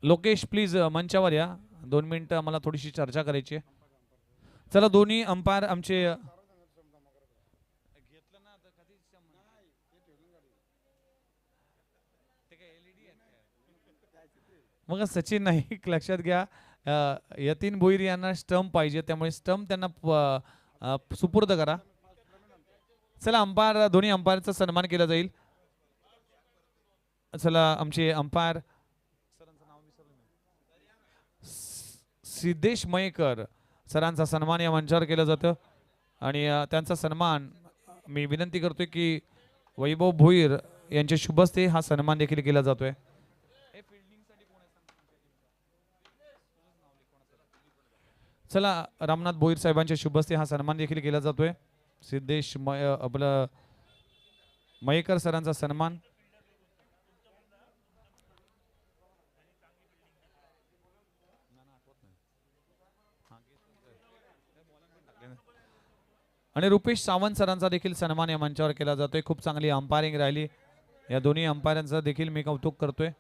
Lokesh please मंचावर या, 2 मिनिटं मला थोडीशी चर्चा करायची आहे. चला दोन्ही अंपायर आमचे मग सचिन नाईक लक्षात घ्या, यतीन भोईर यांना स्टंप पाहिजे, त्यामुळे स्टंप त्यांना सुपूर्द करा. चला अंपायर, दोन्ही अंपायरचा सन्मान केला जाईल. चला आमचे अंपायर सिद्धेश मयेकर सरांचा सन्मान या मंचावर केलं जातं आणि त्यांचा सन्मान मी विनंती करतोय की वैभव भोईर यांच्या शुभ हस्ते हा सन्मान देखील केला जातोय. चला रामनाथ भोईर साहेबांच्या शुभ हस्ते हा सन्मान देखील केला जातोय. सिद्धेश आपलं मयेकर सरांचा सन्मान. आणि रुपेश सावंत सरांचा देखील सन्मान या मंचावर केला जातोय. खूप चांगली अंपायरिंग राहिली, या दोन्ही अंपायरांचा देखील मी कौतुक करतोय.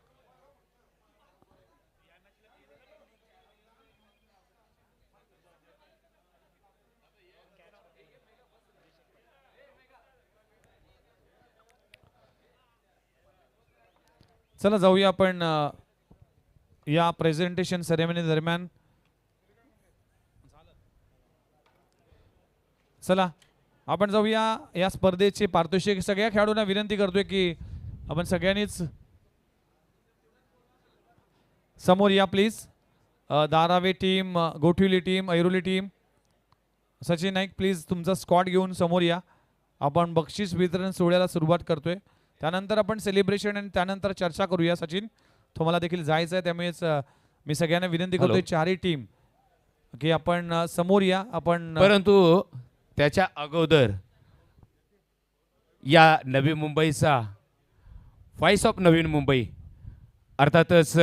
चला जाऊया आपण या प्रेझेंटेशन सेरेमनी दरम्यान. चला आपण जाऊया या स्पर्धेचे पारितोषिक. सगळ्या खेळाडूंना विनंती करतोय की आपण सगळ्यांनीच समोर या please. Darave team, Gothivali team, Airoli team, Sachin Naik please तुमचा स्क्वॉड घेऊन समोर या. आपण बक्षीस वितरण सोहळ्याला सुरुवात करतोय, त्यानंतर आपण सेलिब्रेशन आणि त्यानंतर चर्चा करूया. सचिन तुम्हाला देखील जायचं आहे, त्यामुळेच मी सगळ्यांना विनंती करतोय चारही टीम की आपण समोर या. आपण परंतु त्याच्या अगोदर या नवी मुंबईचा व्हॉइस ऑफ नवीन मुंबई अर्थातच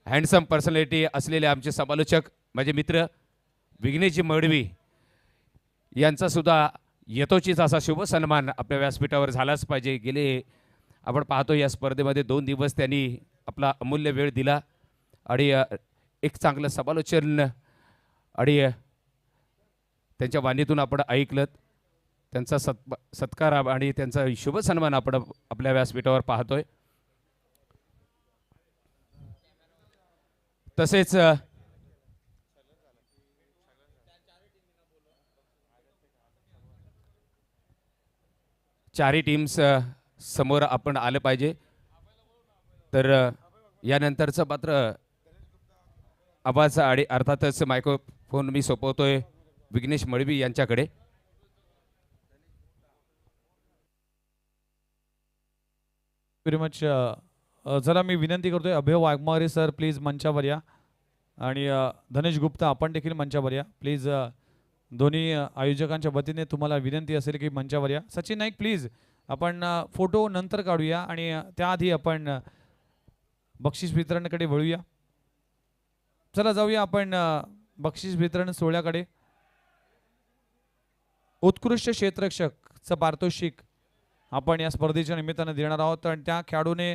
हँडसम पर्सनॅलिटी असलेले आमचे समालोचक माझे मित्र विघ्नेशजी मडवी यांचा सुद्धा यथोचित असा शुभ सन्मान आपल्या व्यासपीठावर झालाच पाहिजे. गेले आपण पाहतो या स्पर्धेमध्ये 2 दिवस त्यांनी आपला अमूल्य वेळ दिला आणि एक चांगलं समालोचन आणि त्यांच्या वाणीतून आपण ऐकलं. त्यांचा सत्कार आणि त्यांचा शुभ सन्मान आपण आपल्या व्यासपीठावर पाहतोय. तसेच चारही टीम्स समोर आपण आलं पाहिजे. तर यानंतरचं पात्र आवाज आणि अर्थातच मायक्रोफोन मी सोपवतोय विघ्नेश मडवी यांच्याकडे. Very much. जरा मी विनंती करतोय अभय वाघमारे सर प्लीज मंचावर या आणि धनेश गुप्ता आपण देखील मंचावर या प्लीज. दोन्ही आयोजकांच्या वतीने तुम्हाला विनंती असेल की मंचावर या. सचिन नाईक प्लीज आपण फोटो नंतर काढूया आणि त्याआधी आपण बक्षीस वितरणाकडे वळूया. चला जाऊया आपण बक्षीस वितरण सोहळ्याकडे. उत्कृष्ट क्षेत्ररक्षकचं पारितोषिक आपण या स्पर्धेच्या निमित्तानं देणार आहोत आणि त्या खेळाडूने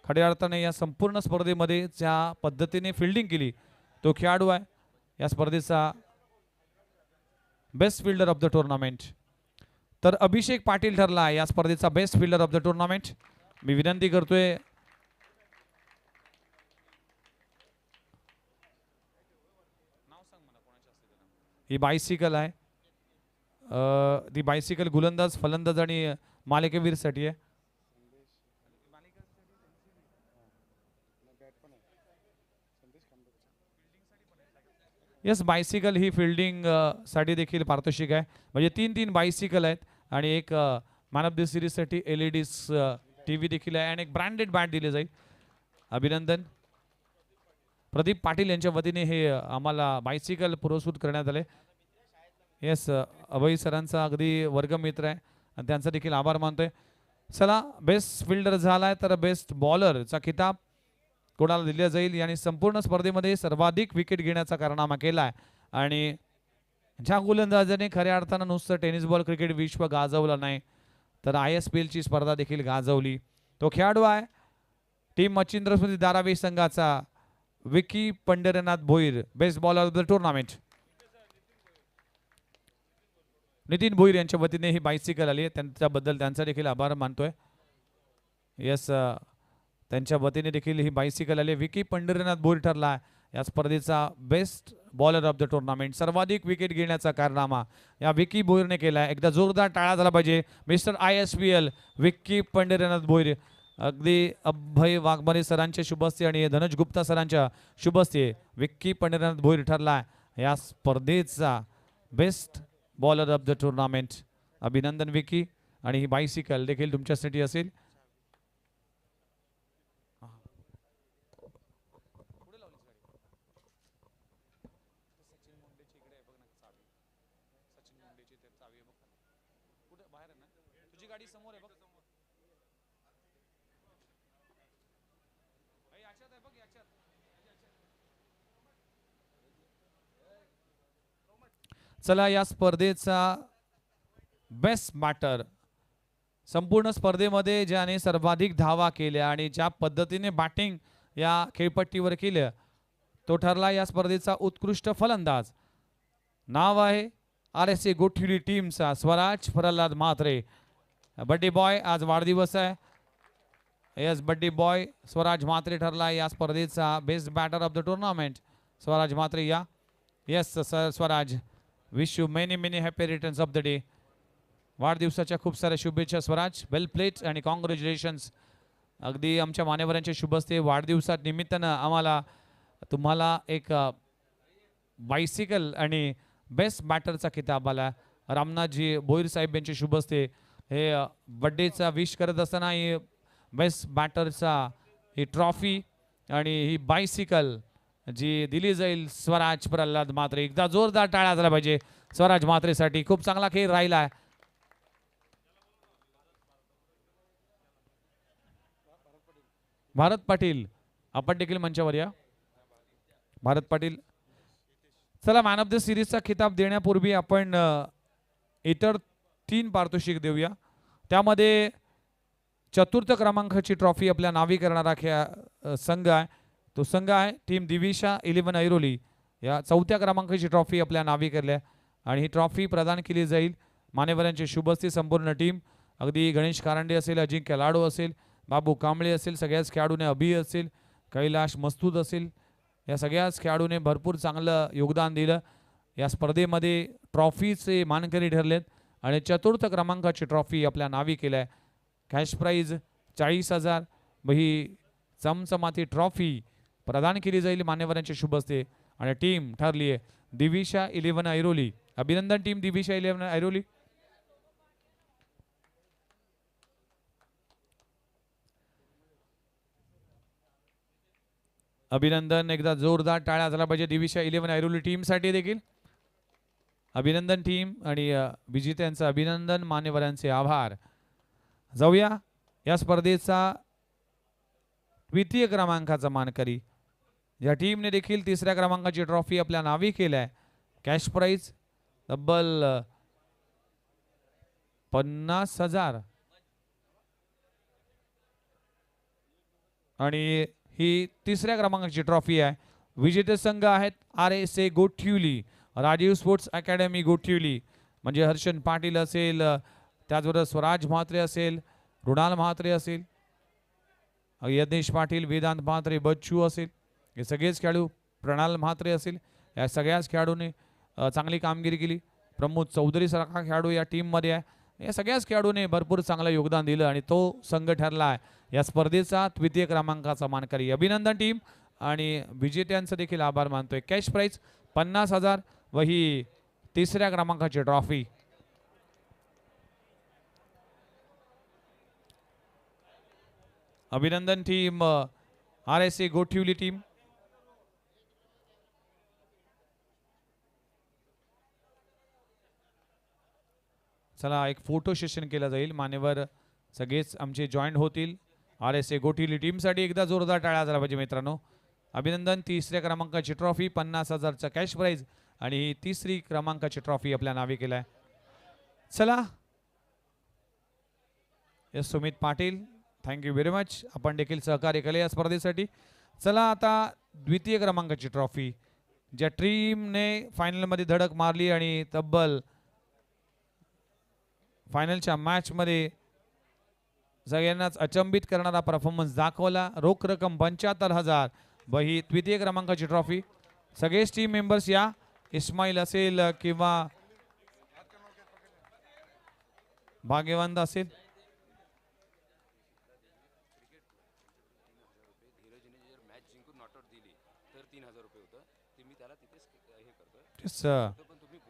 खऱ्या अर्थाने या संपूर्ण स्पर्धेमध्ये ज्या पद्धतीने फिल्डिंग केली तो खेळाडू आहे या स्पर्धेचा best fielder of the tournament. तर अभिषेक पाटील ठरला या स्पर्धेचा best fielder of the tournament. मी विनंती करतोय ही बायसिकल आहे, ती बायसिकल गोलंदाज, फलंदाज आणि मालिकेवीरसाठी आहे. यस बायसिकल ही फिल्डिंग साठी देखील पारितोषिक आहे. म्हणजे 3 बायसिकल आहेत आणि एक मॅन ऑफ द सिरीज साठी LED TV देखील आहे आणि एक ब्रँडेड बॅट दिली जाईल. अभिनंदन. प्रदीप पाटील यांच्या वतीने हे आम्हाला बायसिकल पुरस्कृत करण्यात आले. येस अभय सरांचा अगदी वर्गमित्र आहे आणि त्यांचा देखील आभार मानतोय. चला बेस्ट फिल्डर झालाय तर बेस्ट बॉलरचा किताब कोणाला दिला जाईल याने संपूर्ण स्पर्धेमध्ये सर्वाधिक विकेट घेण्याचा कारनामा केलाय आणि ज्या गोलंदाजाने खऱ्या अर्थानं नुसतं टेनिस बॉल क्रिकेट विश्व गाजवलं नाही तर ISPL ची स्पर्धा देखील गाजवली तो खेळाडू आहे टीम मच्छिंद्र स्मृती धारावी संघाचा Vicky Pandharinath Bhoir best bowler of the tournament. Nitin Bhoir यांच्या वतीने ही बायसिकल आली आहे, त्यांच्याबद्दल त्यांचा देखील आभार मानतोय. यस, त्यांच्या वतीने देखील ही बायसिकल आली. विकी पंढरीनाथ भोईर ठरला या स्पर्धेचा best bowler of the tournament. सर्वाधिक विकेट घेण्याचा कारनामा या विकी भोईरने केला. एकदा जोरदार टाळा झाला पाहिजे मिस्टर ISPL विकी पंढरीनाथ भोईर. अगदी अभय वाघमारे सरांच्या शुभस्ते आणि धनज गुप्ता सरांच्या शुभस्ते विक्की पंढरीनाथ भोईर ठरला या स्पर्धेचा best bowler of the tournament. अभिनंदन विकी. आणि ही बायसिकल देखील तुमच्यासाठी असेल. चला या स्पर्धेचा बेस्ट बॅटर, संपूर्ण स्पर्धेमध्ये ज्याने सर्वाधिक धावा केल्या आणि ज्या पद्धतीने बॅटिंग या खेळपट्टीवर केलं तो ठरला या स्पर्धेचा उत्कृष्ट फलंदाज. नाव आहे RSA गोठिवली टीमचा स्वराज प्रल्हाद म्हात्रे. बड्डे बॉय आज वाढदिवस आहे. Yes, birthday boy Swaraj Mhatre ठरला या स्पर्धेचा best batter of the tournament. Swaraj Mhatre या. Yes sir Swaraj, wish you many many happy returns of the day. वाढदिवसाच्या खूप साऱ्या शुभेच्छा स्वराज. वेल प्लेड आणि कॉंग्रॅच्युलेशन्स. अगदी आमच्या मान्यवरांच्या शुभस्ते वाढदिवसा निमित्तानं आम्हाला तुम्हाला एक बायसिकल आणि बेस्ट बॅटरचा किताब आला. रामनाथजी भोईर साहेब यांचे शुभस्ते हे बड्डेचा विश करत असताना ही बेस्ट बॅटरचा ही ट्रॉफी आणि ही बायसिकल जी दिली जाईल स्वराज प्रल्हाद म्हात्रे. एकदा जोरदार टाळ्या झाला पाहिजे स्वराज म्हात्रेसाठी. खूप चांगला खेळ राहिला आहे. भारत पाटील आपण देखील मंचावर या. भारत पाटील, चला मॅन ऑफ द सिरीजचा खिताब देण्यापूर्वी आपण इतर 3 पारितोषिक देऊया. त्यामध्ये चतुर्थ क्रमांकाची ट्रॉफी आपल्या नावी करणारा संघ आहे. तो संघ आहे टीम दिविशा 11 ऐरोली. या 4थ्या क्रमांकाची ट्रॉफी आपल्या नावी करल्या आणि ही ट्रॉफी प्रदान केली जाईल मान्यवरांचे शुभस्ते संपूर्ण टीम. अगदी गणेश कारंडे असेल, अजिंक्य लाडो असेल, बाबू कांबळे असेल, सगळ्याच खेळाडूने अभि असेल, कैलाश मस्तूद असेल, या सगळ्याच खेळाडूने भरपूर चांगलं योगदान दिलं. या स्पर्धेमध्ये ट्रॉफीचे मानकरी ठरलेत आणि चतुर्थ क्रमांकाची ट्रॉफी आपल्या नावी केल्या. कॅश प्राईज 40,000 व ही चमचमाती ट्रॉफी प्रदान केली जाईल मान्यवरांच्या शुभस्ते आणि टीम ठरली आहे दिविशा 11 ऐरोली. अभिनंदन टीम दिविशा 11 ऐरोली. अभिनंदन. एकदा जोरदार टाळ्या झाला पाहिजे दिविशा 11 ऐरोली टीमसाठी देखील. अभिनंदन टीम आणि विजेत्यांचं अभिनंदन, मान्यवरांचे आभार. जाऊया या स्पर्धेचा द्वितीय क्रमांकाचा मानकरी या टीमने देखील 3ऱ्या क्रमांकाची ट्रॉफी आपल्या नावी केल्या. कॅश प्राईज तब्बल 50,000 आणि ही 3ऱ्या क्रमांकाची ट्रॉफी आहे. विजेते संघ आहेत RSA Gothivali, Rajiv sports academy Gothivali, म्हणजे हर्षन पाटील असेल, त्याचबरोबर स्वराज म्हात्रे असेल, रुणाल म्हात्रे असेल, यज्ञेश पाटील, वेदांत म्हात्रे, बच्चू असेल, हे सगळेच खेळाडू, प्रणाल म्हात्रे असेल, या सगळ्याच खेळाडूने चांगली कामगिरी केली. प्रमोद चौधरी सारखा खेळाडू या टीममध्ये आहे. या सगळ्याच खेळाडूने भरपूर चांगलं योगदान दिलं आणि तो संघ ठरला आहे या स्पर्धेचा द्वितीय क्रमांकाचा मानकरी. अभिनंदन टीम आणि विजेत्यांचं देखील आभार मानतोय. कॅश प्राईज 50,000 व ही 3ऱ्या क्रमांकाची ट्रॉफी. अभिनंदन टीम RSA गोठिवली टीम. चला एक फोटो सेशन केला जाईल. मान्यवर सगळेच आमचे जॉईन होतील RSA गोठिवली टीमसाठी. एकदा जोरदार टाळ्या झाला पाहिजे मित्रांनो. अभिनंदन. 3ऱ्या क्रमांकाची ट्रॉफी, 50,000चा कॅश प्राईज आणि ही 3री क्रमांकाची ट्रॉफी आपल्या नावे केलाय. चला yes Sumit Patil, thank you very much. आपण देखील सहकार्य केले या स्पर्धेसाठी. चला आता द्वितीय क्रमांकाची ट्रॉफी ज्या टीमने फायनलमध्ये धडक मारली आणि तब्बल फायनलच्या मॅचमध्ये सगळ्यांनाच अचंबित करणारा परफॉर्मन्स दाखवला. रोख रक्कम 75,000 व ही द्वितीय क्रमांकाची ट्रॉफी. सगळेच टीम मेंबर्स या. इस्माईल असेल किंवा भाग्यवंत असेल.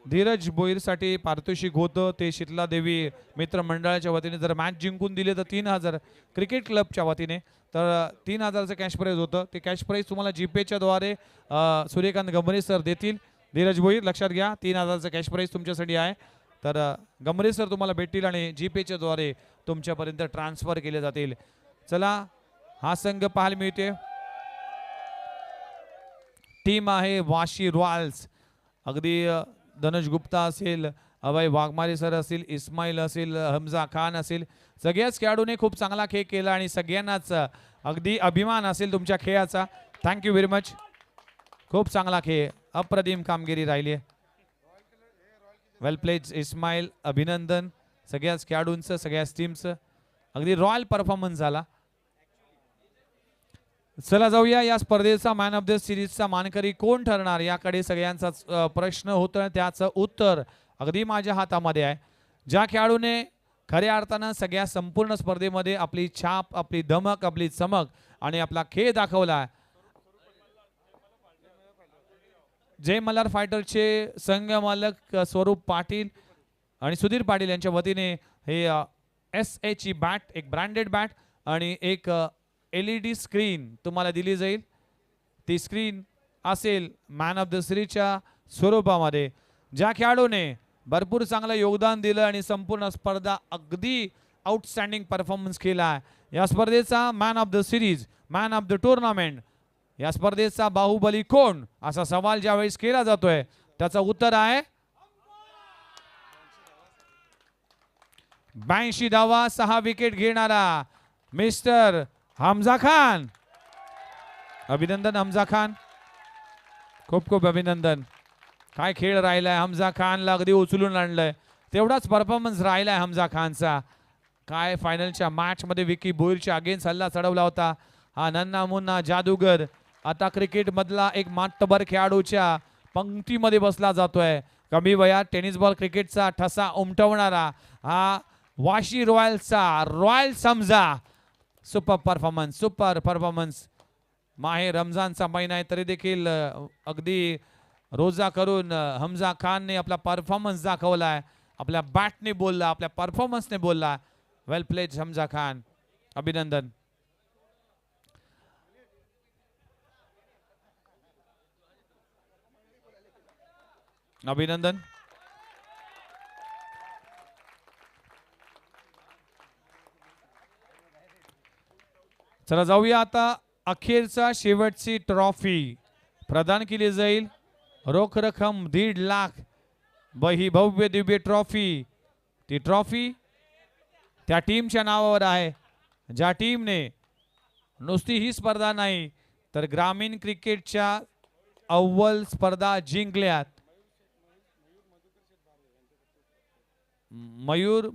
धीरज बोईर साठी पारितोषिक होतं ते शीतला देवी मित्र मंडळाच्या वतीने जर मॅच जिंकून दिले तर 3,000 क्रिकेट क्लबच्या वतीने तर 3,000चं कॅश प्राईज होतं. ते कॅश प्राईज तुम्हाला जीपेच्या द्वारे सूर्यकांत गमरे सर देतील. धीरज बोईर लक्षात घ्या 3,000चं कॅश प्राईज तुमच्यासाठी आहे. तर गमरे सर तुम्हाला भेटतील आणि जीपेच्या द्वारे तुमच्यापर्यंत ट्रान्सफर केले जातील. चला हा संघ पाहायला मिळते. टीम आहे वाशी रॉयल्स. अगदी धनुष गुप्ता असेल, अभय वाघमारे सर असेल, इस्माईल असेल, हमजा खान असेल, सगळ्याच खेळाडूंनी खूप चांगला खेळ केला आणि सगळ्यांनाच अगदी अभिमान असेल तुमच्या खेळाचा. Thank you very much. खूप चांगला खेळ, अप्रतिम कामगिरी राहिली. वेल प्लेड इस्माईल. अभिनंदन सगळ्याच खेळाडूंचं, सगळ्याच टीमचं. अगदी रॉयल परफॉर्मन्स झाला. चला जाऊया या स्पर्धेचा मॅन ऑफ द सिरीजचा मानकरी कोण ठरणार याकडे सगळ्यांचा प्रश्न होता. त्याचं उत्तर अगदी माझ्या हातामध्ये आहे. ज्या खेळाडूने खऱ्या अर्थानं सगळ्या संपूर्ण स्पर्धेमध्ये आपली छाप, आपली धमक, आपली चमक आणि आपला खेळ दाखवला. जय मल्हार फायटरचे संघ मालक स्वरूप पाटील आणि सुधीर पाटील यांच्या वतीने हे SA ची बॅट, एक ब्रँडेड बॅट आणि एक LED स्क्रीन तुम्हाला दिली जाईल. ती स्क्रीन असेल मॅन ऑफ द सिरीजच्या स्वरूपामध्ये. ज्या खेळाडूने भरपूर चांगलं योगदान दिलं आणि संपूर्ण स्पर्धा अगदी आउटस्टँडिंग परफॉर्मन्स केला. या स्पर्धेचा man of the series, man of the tournament, या स्पर्धेचा बाहुबली कोण असा सवाल ज्यावेळेस केला जातोय त्याचं उत्तर आहे 82 धावा 6 विकेट घेणारा मिस्टर हमजा खान. अभिनंदन हमजा खान, खूप खूप अभिनंदन. काय खेळ राहिलाय हमजा खानला, अगदी उचलून आणलंय. तेवढाच परफॉर्मन्स राहिलाय हमजा खानचा. काय फायनलच्या मॅच मध्ये विकी बोईरच्या अगेन्स्ट हल्ला चढवला होता. हा नन्ना मुन्ना जादूगर आता क्रिकेट मधला एक मातबर खेळाडूच्या पंक्तीमध्ये बसला जातोय. कमी वयात टेनिस बॉल क्रिकेटचा ठसा उमटवणारा हा वाशी रॉयल्सचा रॉयल समजा. Super performance, super performance. माहे रमजानचा महिना आहे तरी देखील अगदी रोजा करून हमजा खानने आपला परफॉर्मन्स दाखवलाय. आपल्या बॅटने बोलला, आपल्या परफॉर्मन्सने बोलला. वेल प्लेड हमजा खान, अभिनंदन. अभिनंदन. चला जाऊया आता. अखेरचा शेवटची ट्रॉफी प्रदान केली जाईल. रोख रक्कम 1.5 लाख व ही भव्य दिव्य ट्रॉफी. ती ट्रॉफी त्या टीमच्या नावावर आहे ज्या टीमने नुसती ही स्पर्धा नाही तर ग्रामीण क्रिकेटच्या अव्वल स्पर्धा जिंकल्यात. मयूर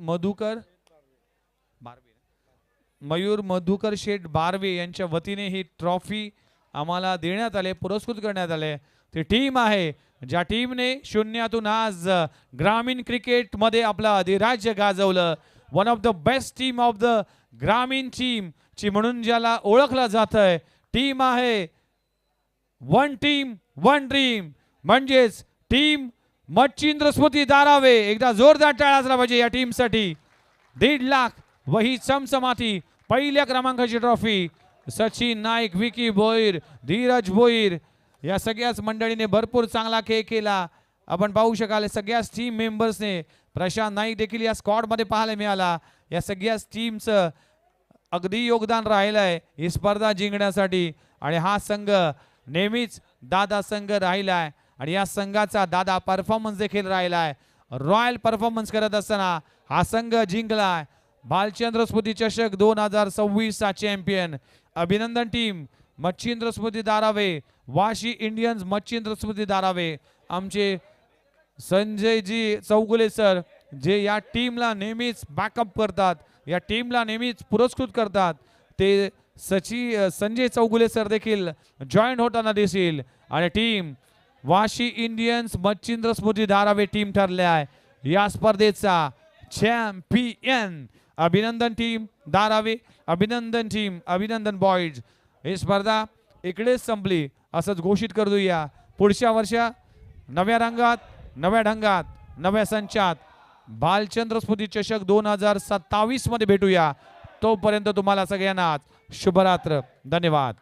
मधुकर शेठ बारवे यांच्या वतीने ही ट्रॉफी आम्हाला देण्यात आले, पुरस्कृत करण्यात आले. ती टीम आहे ज्या टीमने शून्यातून आज ग्रामीण क्रिकेट मध्ये आपलं अधिराज्य गाजवलं. One of the best team of the ग्रामीण टीम ची म्हणून ज्याला ओळखलं जातंय टीम आहे वन टीम वन ड्रीम, म्हणजेच टीम मच्छिंद्र स्मृती दारावे. एकदा जोरदार टाळ्या असला पाहिजे या टीमसाठी. 1.5 लाख वही चमचमाती पहिल्या क्रमांकाची ट्रॉफी. सचिन नाईक, विकी बोईर, धीरज बोईर या सगळ्याच मंडळीने भरपूर चांगला खेळ केला. आपण पाहू शकाल सगळ्याच टीम मेंबर्सने. प्रशांत नाईक देखील या स्क्वॉड मध्ये पाहायला मिळाला. या सगळ्याच टीमचं अगदी योगदान राहिलंय ही स्पर्धा जिंकण्यासाठी. आणि हा संघ नेहमीच दादा संघ राहिलाय आणि या संघाचा दादा परफॉर्मन्स देखील राहिलाय. रॉयल परफॉर्मन्स करत असताना हा संघ जिंकलाय. भालचंद्र स्मृती चषक 2026 चा चॅम्पियन. अभिनंदन टीम. मच्छिंद्र स्मृती धारावे, वाशी इंडियन्स मच्छिंद्र स्मृती धारावे, आमचे संजयजी चौगुले सर जे या टीमला नेहमीच बॅकअप करतात, या टीमला नेहमीच पुरस्कृत करतात, ते संजय चौगुले सर देखील जॉईन होताना दिसतील आणि टीम वाशी इंडियन्स मच्छिंद्र स्मृती धारावे टीम ठरले आहे या स्पर्धेचा चॅम्पियन. अभिनंदन टीम धारावे, अभिनंदन टीम, अभिनंदन बॉईज. ही स्पर्धा इकडेच संपली असंच घोषित करूया. पुढच्या वर्षा नव्या रंगात, नव्या ढंगात, नव्या संचात बालचंद्र स्मृती चषक 2027 मध्ये भेटूया. तोपर्यंत तुम्हाला सगळ्यांना शुभरात्र. धन्यवाद.